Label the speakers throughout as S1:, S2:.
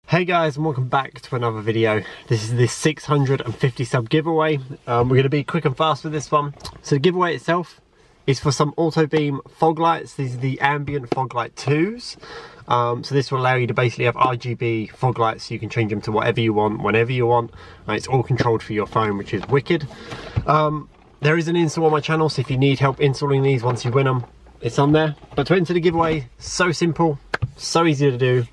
S1: Hey guys, and welcome back to another video. This is this 650 sub giveaway. We're going to be quick and fast with this one. So the giveaway itself is for some Autobeam fog lights. These are the Ambient fog light 2s. So this will allow you to basically have RGB fog lights, so you can change them to whatever you want, whenever you want. It's all controlled for your phone, which is wicked. There is an install on my channel, so if you need help installing these once you win them, it's on there. But to enter the giveaway, so simple, so easy to do.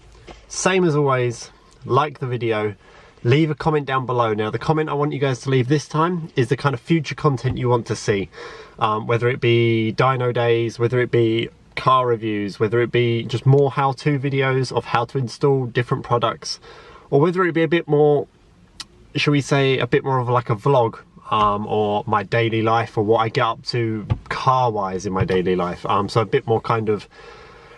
S1: Same as always, like the video, leave a comment down below. Now the comment I want you guys to leave this time is the kind of future content you want to see, whether it be dyno days, whether it be car reviews, whether it be just more how-to videos of how to install different products, or whether it be a bit more, shall we say, a bit more of like a vlog, or my daily life, or what I get up to car-wise in my daily life. So a bit more kind of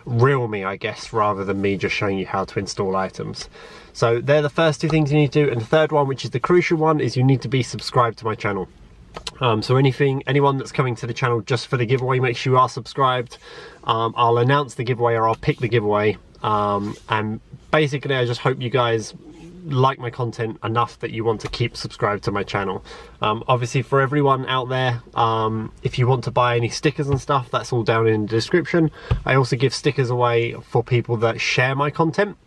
S1: real me, I guess, rather than me just showing you how to install items. So they're the first two things you need to do, and the third one, which is the crucial one, is you need to be subscribed to my channel. So anyone that's coming to the channel just for the giveaway, make sure you are subscribed. I'll announce the giveaway, or I'll pick the giveaway, and basically I just hope you guys like my content enough that you want to keep subscribed to my channel. Obviously for everyone out there, if you want to buy any stickers and stuff, that's all down in the description. I also give stickers away for people that share my content.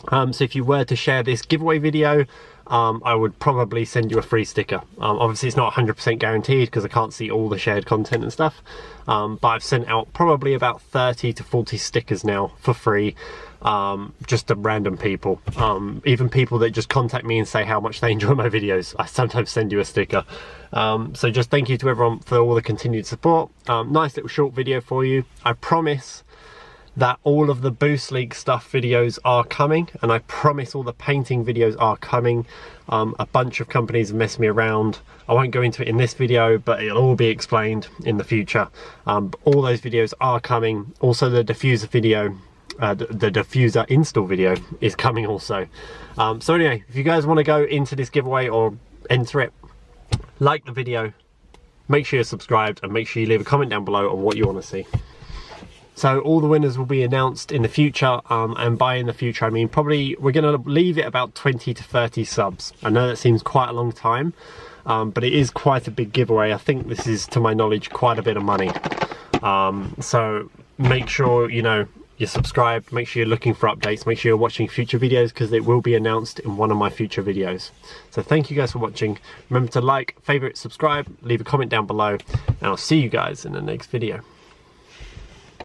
S1: So if you were to share this giveaway video, I would probably send you a free sticker. Obviously it's not 100% guaranteed because I can't see all the shared content and stuff, but I've sent out probably about 30 to 40 stickers now for free, just to random people, even people that just contact me and say how much they enjoy my videos. I sometimes send you a sticker. So just thank you to everyone for all the continued support. Nice little short video for you. I promise that all of the Boost League stuff videos are coming, and I promise all the painting videos are coming. A bunch of companies have messed me around. I won't go into it in this video, but it'll all be explained in the future. All those videos are coming. Also the diffuser video, the diffuser install video is coming also. So anyway, if you guys want to go into this giveaway or enter it, like the video, make sure you're subscribed, and make sure you leave a comment down below on what you want to see. So all the winners will be announced in the future, and by in the future I mean probably we're going to leave it about 20 to 30 subs. I know that seems quite a long time, but it is quite a big giveaway. I think this is, to my knowledge, quite a bit of money. So make sure you're subscribed, make sure you're looking for updates, make sure you're watching future videos, because it will be announced in one of my future videos. So thank you guys for watching. Remember to like, favourite, subscribe, leave a comment down below, and I'll see you guys in the next video.